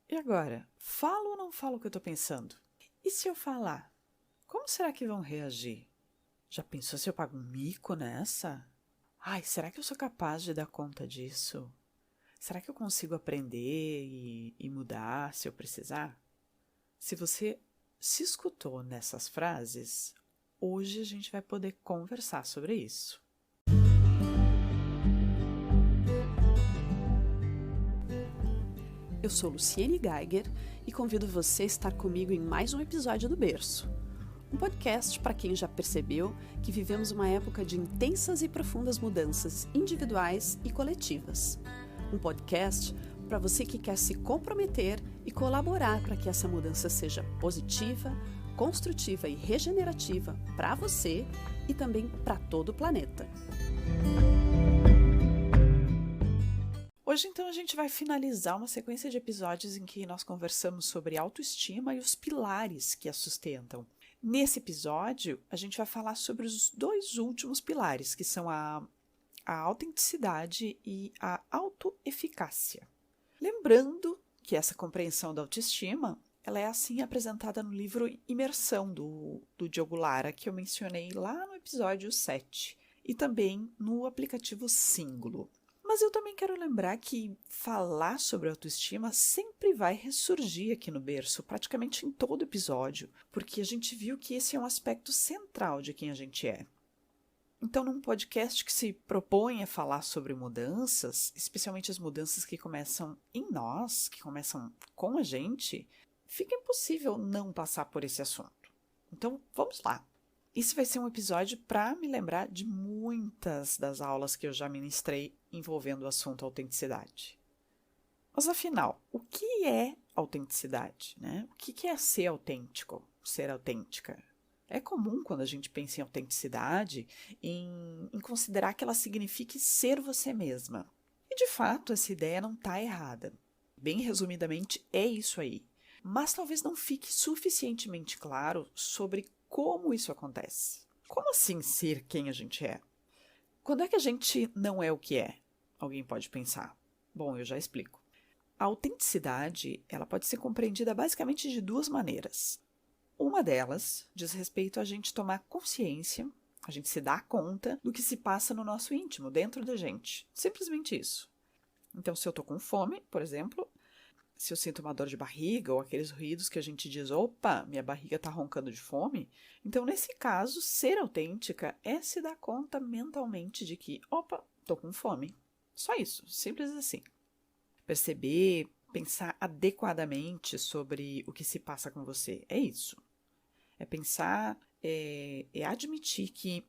E agora, falo ou não falo o que eu tô pensando? E se eu falar? Como será que vão reagir? Já pensou se eu pago um mico nessa? Ai, será que eu sou capaz de dar conta disso? Será que eu consigo aprender e mudar se eu precisar? Se você se escutou nessas frases, hoje a gente vai poder conversar sobre isso. Eu sou Luciene Geiger e convido você a estar comigo em mais um episódio do Berço. Um podcast para quem já percebeu que vivemos uma época de intensas e profundas mudanças individuais e coletivas. Um podcast para você que quer se comprometer e colaborar para que essa mudança seja positiva, construtiva e regenerativa para você e também para todo o planeta. Hoje, então, a gente vai finalizar uma sequência de episódios em que nós conversamos sobre autoestima e os pilares que a sustentam. Nesse episódio, a gente vai falar sobre os dois últimos pilares, que são a autenticidade e a autoeficácia. Lembrando que essa compreensão da autoestima, ela é assim apresentada no livro Imersão, do Diogo Lara, que eu mencionei lá no episódio 7, e também no aplicativo Símbolo. Mas eu também quero lembrar que falar sobre autoestima sempre vai ressurgir aqui no Berço, praticamente em todo episódio, porque a gente viu que esse é um aspecto central de quem a gente é. Então, num podcast que se propõe a falar sobre mudanças, especialmente as mudanças que começam em nós, que começam com a gente, fica impossível não passar por esse assunto. Então, vamos lá. Esse vai ser um episódio para me lembrar de muitas das aulas que eu já ministrei envolvendo o assunto autenticidade. Mas afinal, o que é autenticidade, né? O que é ser autêntico, ser autêntica? É comum, quando a gente pensa em autenticidade, em considerar que ela signifique ser você mesma. E, de fato, essa ideia não está errada. Bem resumidamente, é isso aí. Mas talvez não fique suficientemente claro sobre como isso acontece. Como assim ser quem a gente é? Quando é que a gente não é o que é? Alguém pode pensar. Bom, eu já explico. A autenticidade, ela pode ser compreendida basicamente de duas maneiras. Uma delas diz respeito a gente tomar consciência, a gente se dar conta do que se passa no nosso íntimo, dentro da gente. Simplesmente isso. Então, se eu estou com fome, por exemplo, se eu sinto uma dor de barriga ou aqueles ruídos que a gente diz, opa, minha barriga está roncando de fome, então, nesse caso, ser autêntica é se dar conta mentalmente de que, opa, estou com fome. Só isso, simples assim. Perceber, pensar adequadamente sobre o que se passa com você, é isso. É pensar, é admitir que,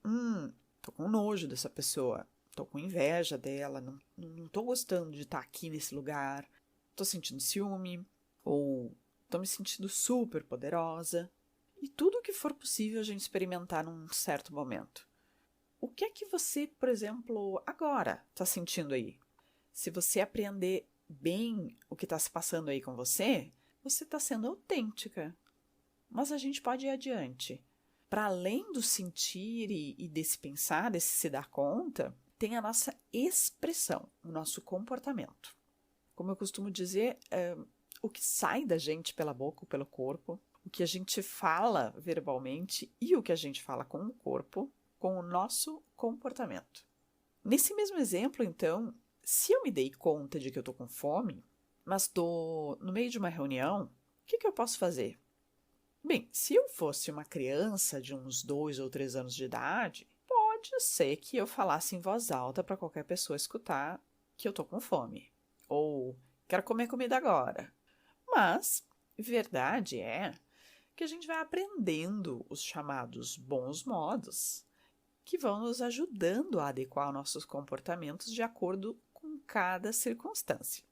tô com nojo dessa pessoa, tô com inveja dela, não tô gostando de estar aqui nesse lugar, tô sentindo ciúme, ou tô me sentindo super poderosa. E tudo o que for possível a gente experimentar num certo momento. O que é que você, por exemplo, agora está sentindo aí? Se você apreender bem o que está se passando aí com você, você está sendo autêntica. Mas a gente pode ir adiante. Para além do sentir e desse pensar, desse se dar conta, tem a nossa expressão, o nosso comportamento. Como eu costumo dizer, o que sai da gente pela boca ou pelo corpo, o que a gente fala verbalmente e o que a gente fala com o corpo, com o nosso comportamento. Nesse mesmo exemplo, então, se eu me dei conta de que eu estou com fome, mas estou no meio de uma reunião, o que eu posso fazer? Bem, se eu fosse uma criança de uns 2 ou 3 anos de idade, pode ser que eu falasse em voz alta para qualquer pessoa escutar que eu estou com fome. Ou quero comer comida agora. Mas verdade é que a gente vai aprendendo os chamados bons modos que vão nos ajudando a adequar nossos comportamentos de acordo com cada circunstância.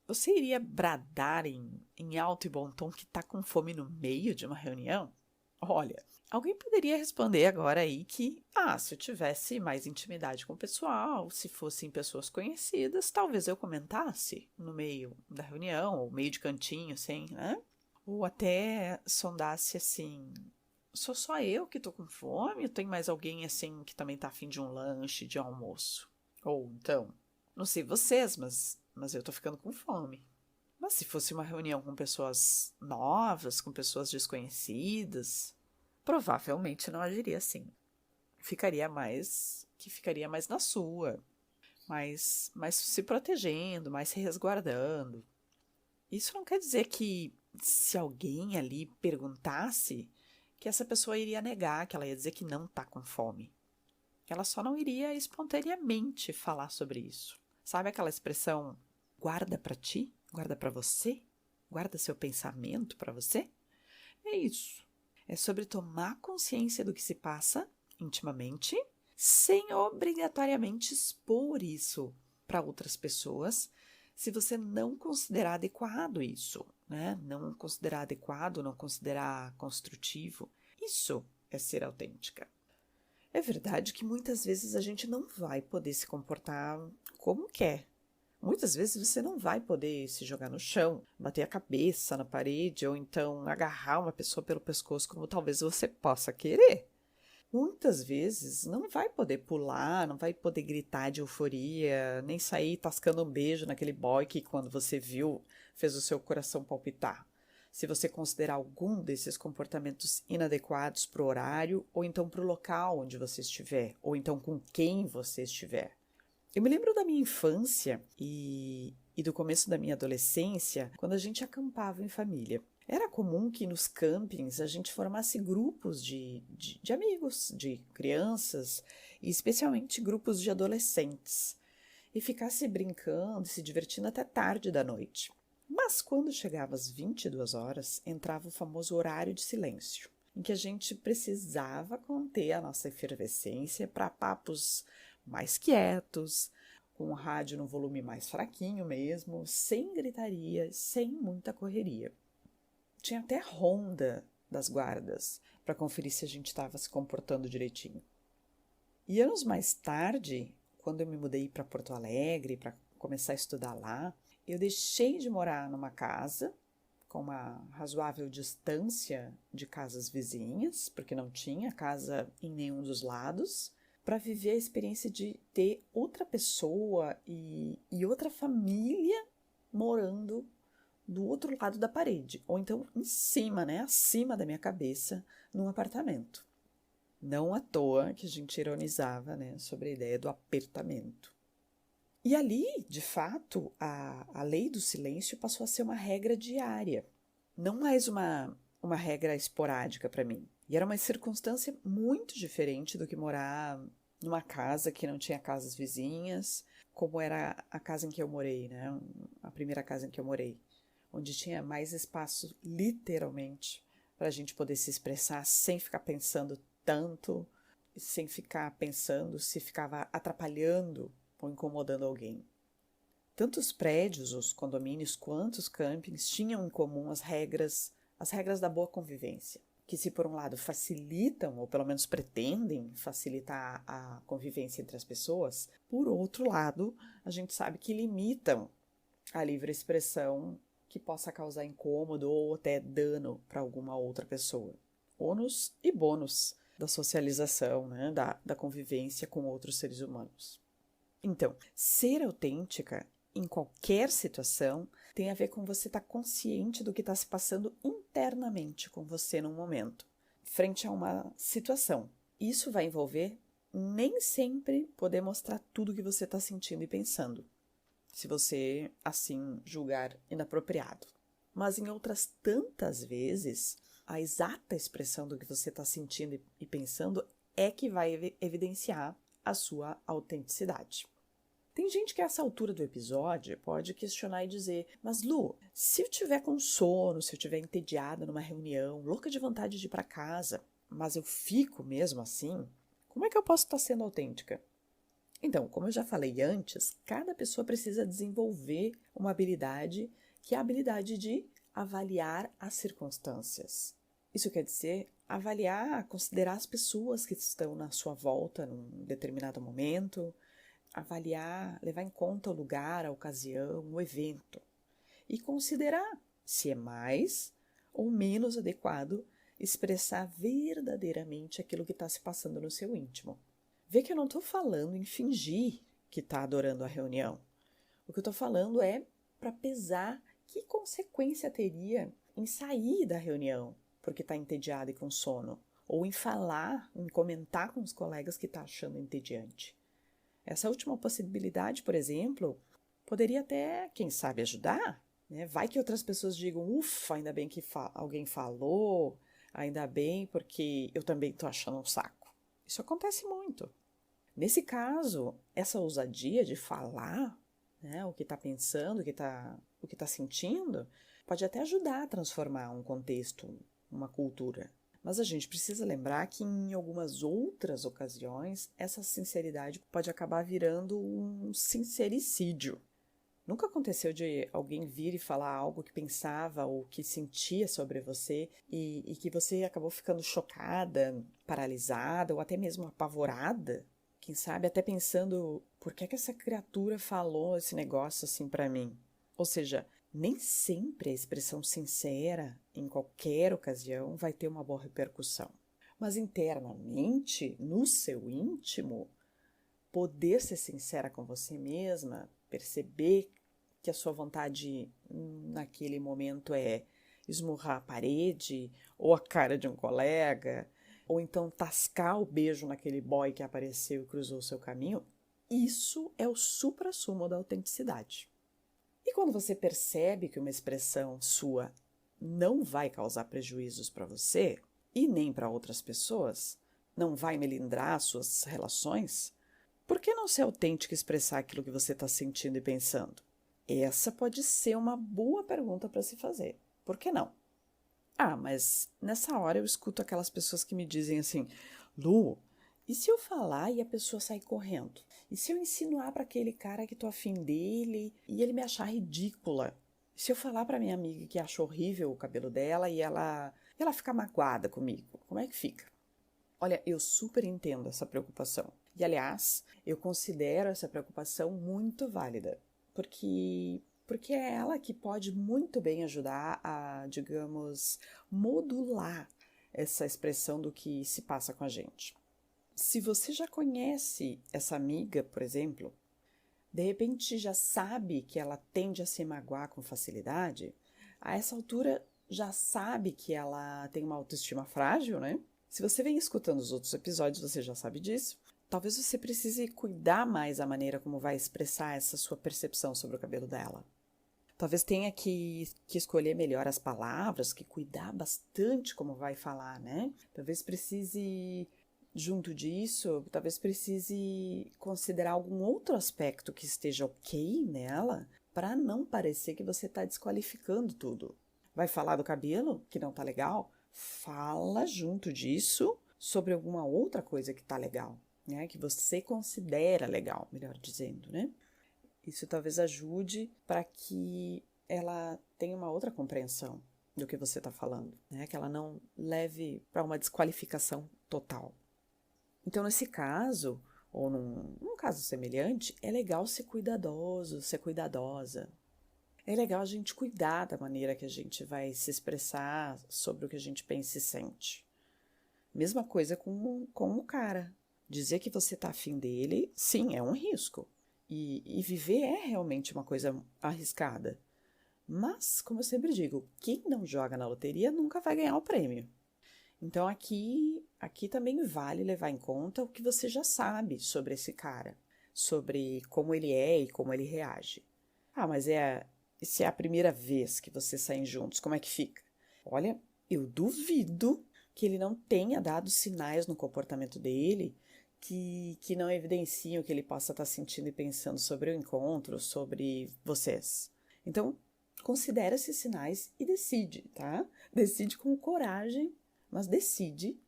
Você iria bradar em alto e bom tom que está com fome no meio de uma reunião? Olha, alguém poderia responder agora aí que, se eu tivesse mais intimidade com o pessoal, se fossem pessoas conhecidas, talvez eu comentasse no meio da reunião, ou meio de cantinho, assim, né? Ou até sondasse assim, sou só eu que tô com fome? Ou tem mais alguém assim que também tá afim de um lanche, de almoço? Ou então, não sei vocês, mas eu tô ficando com fome. Mas se fosse uma reunião com pessoas novas, com pessoas desconhecidas, provavelmente não agiria assim. Ficaria mais na sua, mais se protegendo, mais se resguardando. Isso não quer dizer que se alguém ali perguntasse, que essa pessoa iria negar, que ela ia dizer que não está com fome. Ela só não iria espontaneamente falar sobre isso. Sabe aquela expressão, guarda para ti, guarda para você, guarda seu pensamento para você? É isso. É sobre tomar consciência do que se passa intimamente, sem obrigatoriamente expor isso para outras pessoas, se você não considerar adequado isso, né? Não considerar adequado, não considerar construtivo. Isso é ser autêntica. É verdade que muitas vezes a gente não vai poder se comportar como quer. Muitas vezes você não vai poder se jogar no chão, bater a cabeça na parede ou então agarrar uma pessoa pelo pescoço como talvez você possa querer. Muitas vezes não vai poder pular, não vai poder gritar de euforia, nem sair tascando um beijo naquele boy que quando você viu fez o seu coração palpitar. Se você considerar algum desses comportamentos inadequados para o horário ou então para o local onde você estiver, ou então com quem você estiver. Eu me lembro da minha infância e do começo da minha adolescência, quando a gente acampava em família. Era comum que nos campings a gente formasse grupos de amigos, de crianças, e especialmente grupos de adolescentes, e ficasse brincando e se divertindo até tarde da noite. Mas quando chegava às 22 horas, entrava o famoso horário de silêncio, em que a gente precisava conter a nossa efervescência para papos mais quietos, com o rádio no volume mais fraquinho mesmo, sem gritaria, sem muita correria. Tinha até ronda das guardas para conferir se a gente estava se comportando direitinho. E anos mais tarde, quando eu me mudei para Porto Alegre, para começar a estudar lá, eu deixei de morar numa casa com uma razoável distância de casas vizinhas, porque não tinha casa em nenhum dos lados, para viver a experiência de ter outra pessoa e outra família morando do outro lado da parede, ou então em cima, né, acima da minha cabeça, num apartamento. Não à toa que a gente ironizava, né, sobre a ideia do apertamento. E ali, de fato, a lei do silêncio passou a ser uma regra diária, não mais uma regra esporádica para mim. E era uma circunstância muito diferente do que morar numa casa que não tinha casas vizinhas, como era a casa em que eu morei, né, a primeira casa em que eu morei, onde tinha mais espaço, literalmente, para a gente poder se expressar sem ficar pensando tanto, sem ficar pensando se ficava atrapalhando ou incomodando alguém. Tanto os prédios, os condomínios, quanto os campings tinham em comum as regras da boa convivência, que se por um lado facilitam, ou pelo menos pretendem facilitar a convivência entre as pessoas, por outro lado, a gente sabe que limitam a livre expressão que possa causar incômodo ou até dano para alguma outra pessoa. Ônus e bônus da socialização, né, da convivência com outros seres humanos. Então, ser autêntica em qualquer situação tem a ver com você estar consciente do que está se passando internamente com você num momento, frente a uma situação. Isso vai envolver nem sempre poder mostrar tudo o que você está sentindo e pensando, se você assim julgar inapropriado. Mas em outras tantas vezes, a exata expressão do que você está sentindo e pensando é que vai evidenciar a sua autenticidade. Tem gente que a essa altura do episódio pode questionar e dizer: mas Lu, se eu tiver com sono, se eu estiver entediada numa reunião, louca de vontade de ir para casa, mas eu fico mesmo assim, como é que eu posso estar sendo autêntica? Então, como eu já falei antes, cada pessoa precisa desenvolver uma habilidade que é a habilidade de avaliar as circunstâncias. Isso quer dizer avaliar, considerar as pessoas que estão na sua volta num determinado momento, avaliar, levar em conta o lugar, a ocasião, o evento e considerar se é mais ou menos adequado expressar verdadeiramente aquilo que está se passando no seu íntimo. Vê que eu não estou falando em fingir que está adorando a reunião. O que eu estou falando é para pesar que consequência teria em sair da reunião porque está entediado e com sono? Ou em falar, em comentar com os colegas que está achando entediante? Essa última possibilidade, por exemplo, poderia até, quem sabe, ajudar, né? Vai que outras pessoas digam, ufa, ainda bem que alguém falou, ainda bem porque eu também estou achando um saco. Isso acontece muito. Nesse caso, essa ousadia de falar, né, o que está pensando, o que está sentindo, pode até ajudar a transformar um contexto, uma cultura. Mas a gente precisa lembrar que em algumas outras ocasiões, essa sinceridade pode acabar virando um sincericídio. Nunca aconteceu de alguém vir e falar algo que pensava ou que sentia sobre você e que você acabou ficando chocada, paralisada ou até mesmo apavorada? Quem sabe até pensando, por que essa criatura falou esse negócio assim pra mim? Ou seja, nem sempre a expressão sincera, em qualquer ocasião, vai ter uma boa repercussão. Mas internamente, no seu íntimo, poder ser sincera com você mesma, perceber que a sua vontade naquele momento é esmurrar a parede ou a cara de um colega, ou então tascar o beijo naquele boy que apareceu e cruzou o seu caminho, isso é o suprassumo da autenticidade. E quando você percebe que uma expressão sua não vai causar prejuízos para você e nem para outras pessoas, não vai melindrar suas relações, por que não ser autêntico e expressar aquilo que você está sentindo e pensando? Essa pode ser uma boa pergunta para se fazer. Por que não? Ah, mas nessa hora eu escuto aquelas pessoas que me dizem assim, Lu, e se eu falar e a pessoa sair correndo? E se eu insinuar para aquele cara que tô afim dele e ele me achar ridícula? E se eu falar para minha amiga que acha horrível o cabelo dela e ela ficar magoada comigo? Como é que fica? Olha, eu super entendo essa preocupação. E, aliás, eu considero essa preocupação muito válida, porque é ela que pode muito bem ajudar a, digamos, modular essa expressão do que se passa com a gente. Se você já conhece essa amiga, por exemplo, de repente já sabe que ela tende a se magoar com facilidade, a essa altura já sabe que ela tem uma autoestima frágil, né? Se você vem escutando os outros episódios, você já sabe disso. Talvez você precise cuidar mais da maneira como vai expressar essa sua percepção sobre o cabelo dela. Talvez tenha que escolher melhor as palavras, que cuidar bastante como vai falar, né? Talvez precise, junto disso, talvez precise considerar algum outro aspecto que esteja ok nela, para não parecer que você está desqualificando tudo. Vai falar do cabelo, que não tá legal? Fala junto disso sobre alguma outra coisa que tá legal, né? Que você considera legal, melhor dizendo, né? Isso talvez ajude para que ela tenha uma outra compreensão do que você está falando, né? Que ela não leve para uma desqualificação total. Então, nesse caso, ou num caso semelhante, é legal ser cuidadoso, ser cuidadosa. É legal a gente cuidar da maneira que a gente vai se expressar sobre o que a gente pensa e sente. Mesma coisa com o cara. Dizer que você está afim dele, sim, é um risco. E viver é realmente uma coisa arriscada. Mas, como eu sempre digo, quem não joga na loteria nunca vai ganhar o prêmio. Então, aqui também vale levar em conta o que você já sabe sobre esse cara, sobre como ele é e como ele reage. Ah, mas se é a primeira vez que vocês saem juntos, como é que fica? Olha, eu duvido que ele não tenha dado sinais no comportamento dele que não evidenciam que ele possa estar sentindo e pensando sobre o encontro, sobre vocês. Então, considera esses sinais e decide, tá? Decide com coragem, mas decide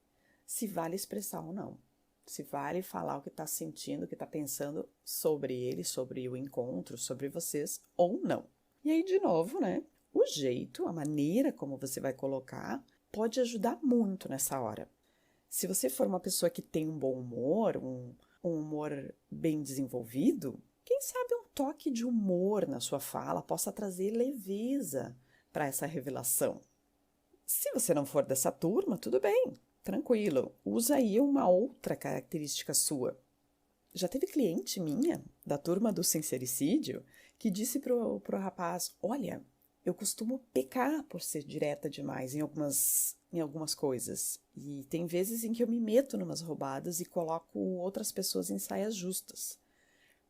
se vale expressar ou não. Se vale falar o que está sentindo, o que está pensando sobre ele, sobre o encontro, sobre vocês ou não. E aí, de novo, né? O jeito, a maneira como você vai colocar pode ajudar muito nessa hora. Se você for uma pessoa que tem um bom humor, um humor bem desenvolvido, quem sabe um toque de humor na sua fala possa trazer leveza para essa revelação. Se você não for dessa turma, tudo bem, tranquilo. Usa aí uma outra característica sua. Já teve cliente minha, da turma do sincericídio, que disse pro rapaz, olha, eu costumo pecar por ser direta demais em algumas coisas. E tem vezes em que eu me meto numas roubadas e coloco outras pessoas em saias justas,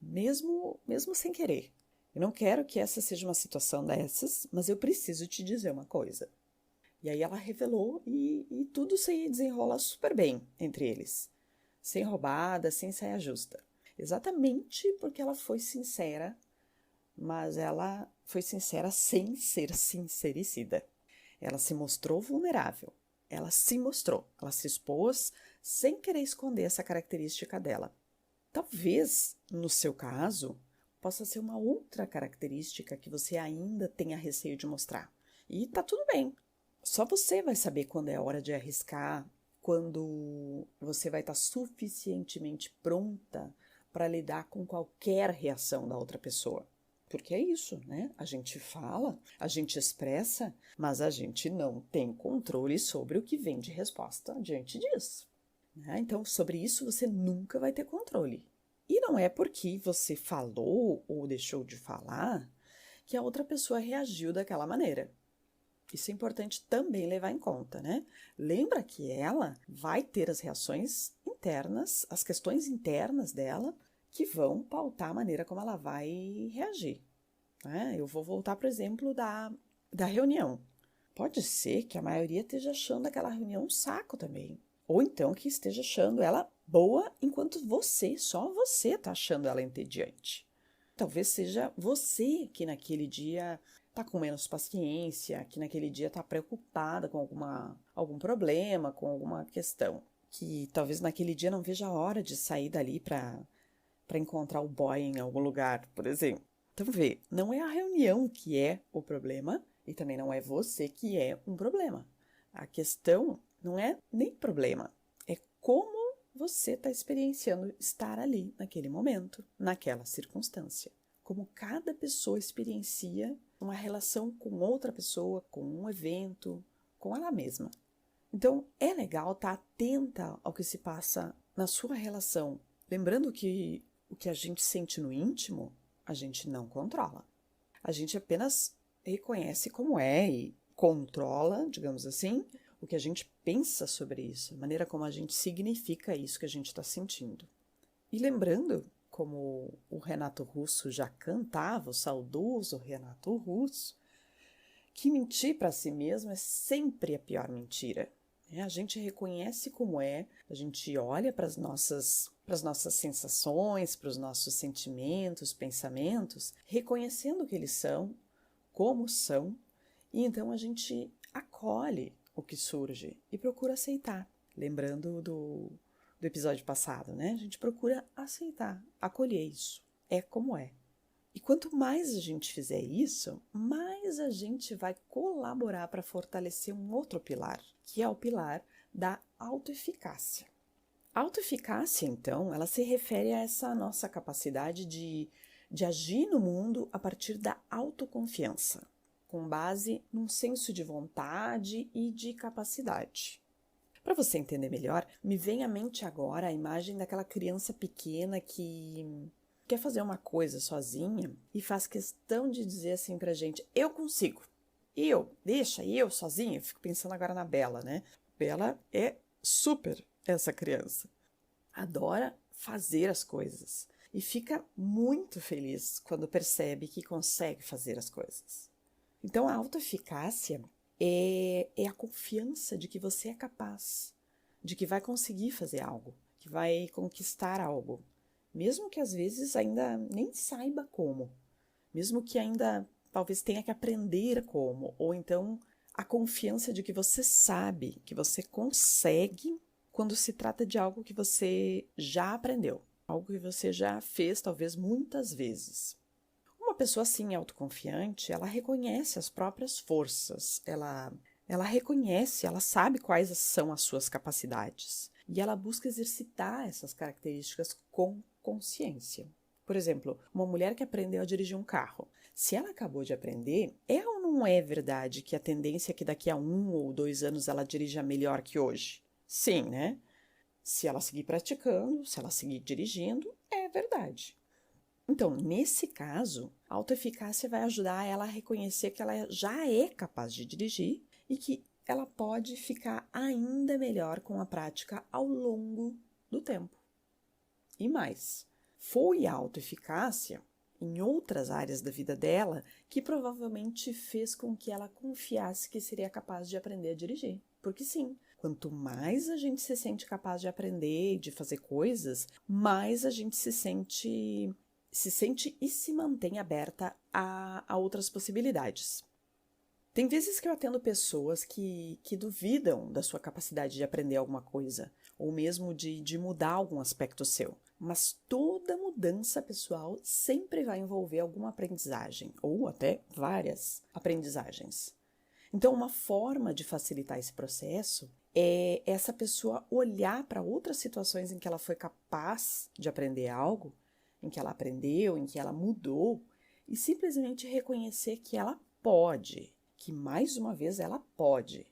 mesmo sem querer. Eu não quero que essa seja uma situação dessas, mas eu preciso te dizer uma coisa. E aí ela revelou e tudo se desenrola super bem entre eles. Sem roubada, sem saia justa. Exatamente porque ela foi sincera, mas ela foi sincera sem ser sincericida. Ela se mostrou vulnerável. Ela se mostrou, ela se expôs sem querer esconder essa característica dela. Talvez, no seu caso, possa ser uma outra característica que você ainda tenha receio de mostrar. E tá tudo bem. Só você vai saber quando é hora de arriscar, quando você vai estar suficientemente pronta para lidar com qualquer reação da outra pessoa. Porque é isso, né? A gente fala, a gente expressa, mas a gente não tem controle sobre o que vem de resposta diante disso. Né? Então, sobre isso você nunca vai ter controle. E não é porque você falou ou deixou de falar que a outra pessoa reagiu daquela maneira. Isso é importante também levar em conta, né? Lembra que ela vai ter as reações internas, as questões internas dela, que vão pautar a maneira como ela vai reagir. Né? Eu vou voltar, por exemplo, da reunião. Pode ser que a maioria esteja achando aquela reunião um saco também. Ou então que esteja achando ela boa, enquanto só você está achando ela entediante. Talvez seja você que naquele dia está com menos paciência, que naquele dia está preocupada com algum problema, com alguma questão. Que talvez naquele dia não veja a hora de sair dali para encontrar o boy em algum lugar, por exemplo. Então, vê, não é a reunião que é o problema e também não é você que é um problema. A questão não é nem problema, é como você está experienciando estar ali naquele momento, naquela circunstância. Como cada pessoa experiencia uma relação com outra pessoa, com um evento, com ela mesma. Então, é legal estar atenta ao que se passa na sua relação, lembrando que o que a gente sente no íntimo, a gente não controla. A gente apenas reconhece como é e controla, digamos assim, o que a gente pensa sobre isso, a maneira como a gente significa isso que a gente está sentindo. E lembrando, como o Renato Russo já cantava, o saudoso Renato Russo, que mentir para si mesmo é sempre a pior mentira. A gente reconhece como é, a gente olha para as nossas sensações, para os nossos sentimentos, pensamentos, reconhecendo que eles são, como são, e então a gente acolhe o que surge e procura aceitar. Lembrando do episódio passado, né? A gente procura aceitar, acolher isso. É como é. E quanto mais a gente fizer isso, mais a gente vai colaborar para fortalecer um outro pilar, que é o pilar da autoeficácia. A autoeficácia, então, ela se refere a essa nossa capacidade de agir no mundo a partir da autoconfiança, com base num senso de vontade e de capacidade. Para você entender melhor, me vem à mente agora a imagem daquela criança pequena que quer fazer uma coisa sozinha e faz questão de dizer assim pra gente, eu consigo. Deixa eu sozinha. Fico pensando agora na Bela, né? Bela é super essa criança. Adora fazer as coisas e fica muito feliz quando percebe que consegue fazer as coisas. Então, a autoeficácia é a confiança de que você é capaz, de que vai conseguir fazer algo, que vai conquistar algo. Mesmo que às vezes ainda nem saiba como, mesmo que ainda talvez tenha que aprender como, ou então a confiança de que você sabe, que você consegue quando se trata de algo que você já aprendeu, algo que você já fez talvez muitas vezes. Uma pessoa assim autoconfiante, ela reconhece as próprias forças, ela reconhece, ela sabe quais são as suas capacidades e ela busca exercitar essas características com consciência. Por exemplo, uma mulher que aprendeu a dirigir um carro. Se ela acabou de aprender, é ou não é verdade que a tendência é que daqui a 1 ou 2 anos ela dirija melhor que hoje? Sim, né? Se ela seguir praticando, se ela seguir dirigindo, é verdade. Então, nesse caso, a autoeficácia vai ajudar ela a reconhecer que ela já é capaz de dirigir e que ela pode ficar ainda melhor com a prática ao longo do tempo. E mais, foi a autoeficácia em outras áreas da vida dela que provavelmente fez com que ela confiasse que seria capaz de aprender a dirigir. Porque sim, quanto mais a gente se sente capaz de aprender e de fazer coisas, mais a gente se sente e se mantém aberta a outras possibilidades. Tem vezes que eu atendo pessoas que duvidam da sua capacidade de aprender alguma coisa, ou mesmo de mudar algum aspecto seu. Mas toda mudança pessoal sempre vai envolver alguma aprendizagem, ou até várias aprendizagens. Então, uma forma de facilitar esse processo é essa pessoa olhar para outras situações em que ela foi capaz de aprender algo, em que ela aprendeu, em que ela mudou, e simplesmente reconhecer que ela pode, que mais uma vez ela pode.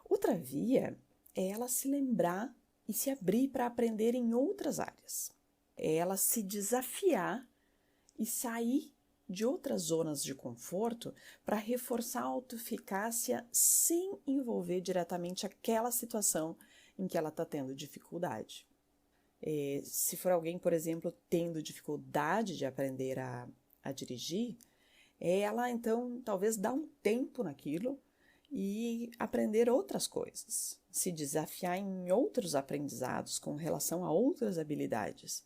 Outra via é ela se lembrar e se abrir para aprender em outras áreas. É ela se desafiar e sair de outras zonas de conforto para reforçar a autoeficácia sem envolver diretamente aquela situação em que ela está tendo dificuldade. Se for alguém, por exemplo, tendo dificuldade de aprender a dirigir, ela então talvez dá um tempo naquilo e aprender outras coisas, se desafiar em outros aprendizados com relação a outras habilidades.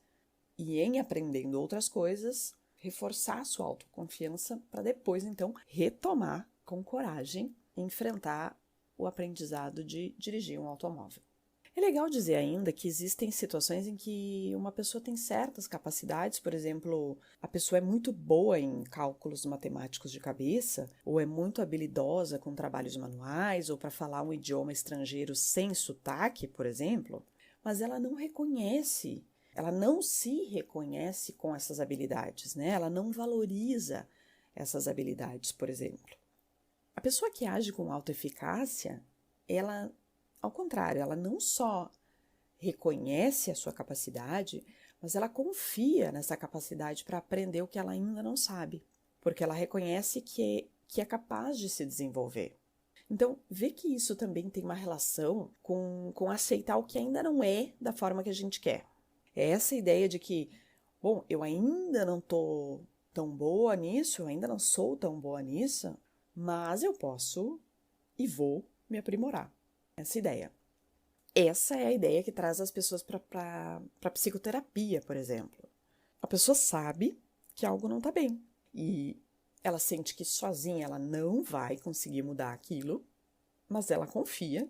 E em aprendendo outras coisas, reforçar a sua autoconfiança para depois, então, retomar com coragem e enfrentar o aprendizado de dirigir um automóvel. É legal dizer ainda que existem situações em que uma pessoa tem certas capacidades, por exemplo, a pessoa é muito boa em cálculos matemáticos de cabeça, ou é muito habilidosa com trabalhos manuais, ou para falar um idioma estrangeiro sem sotaque, por exemplo, mas ela não reconhece, ela não se reconhece com essas habilidades, né? Ela não valoriza essas habilidades, por exemplo. A pessoa que age com autoeficácia, ela, ao contrário, ela não só reconhece a sua capacidade, mas ela confia nessa capacidade para aprender o que ela ainda não sabe, porque ela reconhece que é capaz de se desenvolver. Então, vê que isso também tem uma relação com aceitar o que ainda não é da forma que a gente quer. É essa ideia de que, bom, eu ainda não estou tão boa nisso, eu ainda não sou tão boa nisso, mas eu posso e vou me aprimorar. Essa ideia. Essa é a ideia que traz as pessoas para a psicoterapia, por exemplo. A pessoa sabe que algo não está bem e ela sente que sozinha ela não vai conseguir mudar aquilo, mas ela confia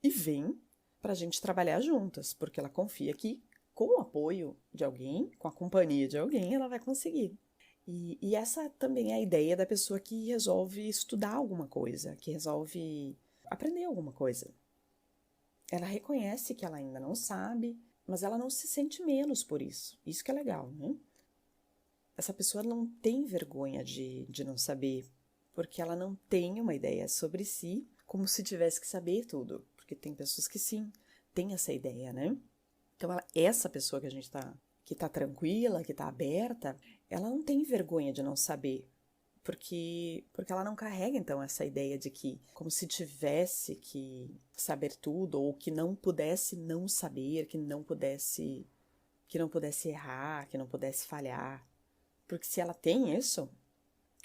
e vem para a gente trabalhar juntas, porque ela confia que com o apoio de alguém, com a companhia de alguém, ela vai conseguir. E essa também é a ideia da pessoa que resolve estudar alguma coisa, que resolve aprender alguma coisa. Ela reconhece que ela ainda não sabe, mas ela não se sente menos por isso. Isso que é legal, né? Essa pessoa não tem vergonha de não saber, porque ela não tem uma ideia sobre si, como se tivesse que saber tudo. Porque tem pessoas que sim, têm essa ideia, né? Então, essa pessoa que a gente que tá tranquila, que tá aberta, ela não tem vergonha de não saber, porque ela não carrega, então, essa ideia de que, como se tivesse que saber tudo, ou que não pudesse não saber, que não pudesse errar, que não pudesse falhar. Porque se ela tem isso,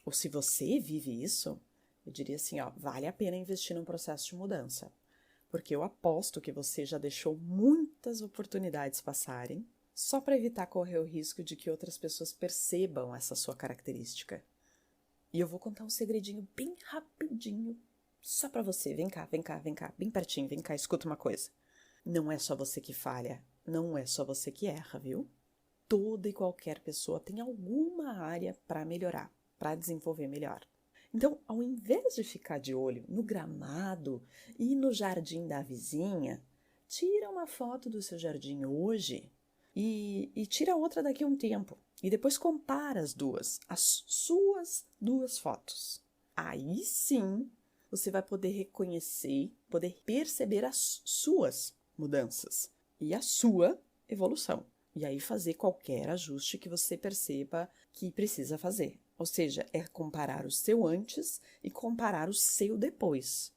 ou se você vive isso, eu diria assim, ó, vale a pena investir num processo de mudança. Porque eu aposto que você já deixou muitas oportunidades passarem só para evitar correr o risco de que outras pessoas percebam essa sua característica. E eu vou contar um segredinho bem rapidinho, só para você. Vem cá, bem pertinho, vem cá, escuta uma coisa. Não é só você que falha, não é só você que erra, viu? Toda e qualquer pessoa tem alguma área para melhorar, para desenvolver melhor. Então, ao invés de ficar de olho no gramado e no jardim da vizinha, tira uma foto do seu jardim hoje e tira outra daqui a um tempo. E depois compara as suas duas fotos. Aí sim, você vai poder reconhecer, poder perceber as suas mudanças e a sua evolução. E aí fazer qualquer ajuste que você perceba que precisa fazer. Ou seja, é comparar o seu antes e comparar o seu depois.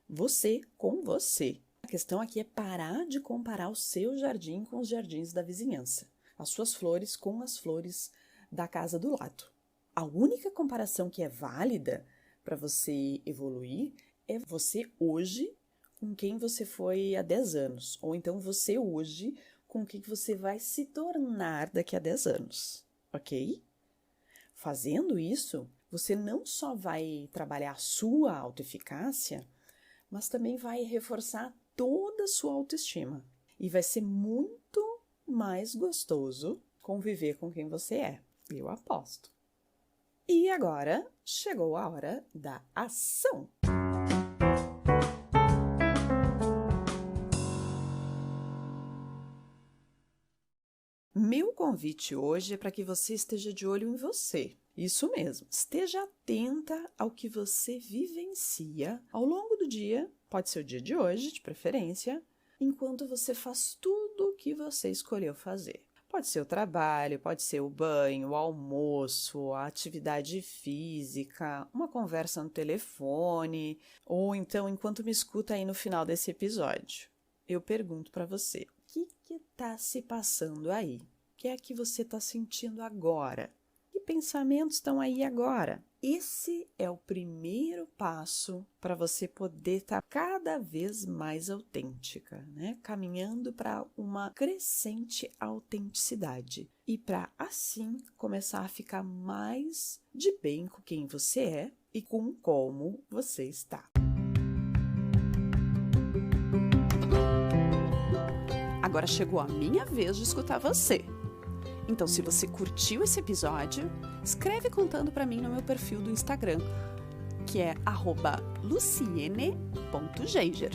Você com você. A questão aqui é parar de comparar o seu jardim com os jardins da vizinhança. As suas flores com as flores da casa do lado. A única comparação que é válida para você evoluir é você hoje com quem você foi há 10 anos. Ou então você hoje com quem você vai se tornar daqui a 10 anos. Ok? Fazendo isso, você não só vai trabalhar a sua autoeficácia, mas também vai reforçar toda a sua autoestima. E vai ser muito mais gostoso conviver com quem você é. Eu aposto. E agora chegou a hora da ação. Meu convite hoje é para que você esteja de olho em você. Isso mesmo, esteja atenta ao que você vivencia ao longo do dia, pode ser o dia de hoje, de preferência, enquanto você faz tudo o que você escolheu fazer. Pode ser o trabalho, pode ser o banho, o almoço, a atividade física, uma conversa no telefone, ou então enquanto me escuta aí no final desse episódio. Eu pergunto para você, o que está se passando aí? O que é que você está sentindo agora? Que pensamentos estão aí agora? Esse é o primeiro passo para você poder estar cada vez mais autêntica, né? Caminhando para uma crescente autenticidade e para assim começar a ficar mais de bem com quem você é e com como você está. Agora chegou a minha vez de escutar você. Então, se você curtiu esse episódio, escreve contando para mim no meu perfil do Instagram, que é @luciene.geiger,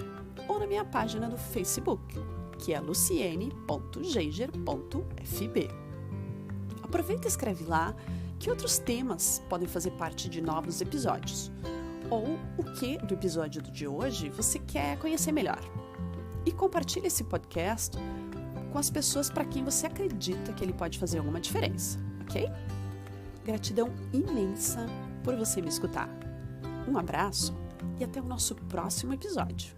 ou na minha página do Facebook, que é luciene.geiger.fb. Aproveita e escreve lá que outros temas podem fazer parte de novos episódios, ou o que do episódio de hoje você quer conhecer melhor. E compartilhe esse podcast com as pessoas para quem você acredita que ele pode fazer alguma diferença, ok? Gratidão imensa por você me escutar. Um abraço e até o nosso próximo episódio.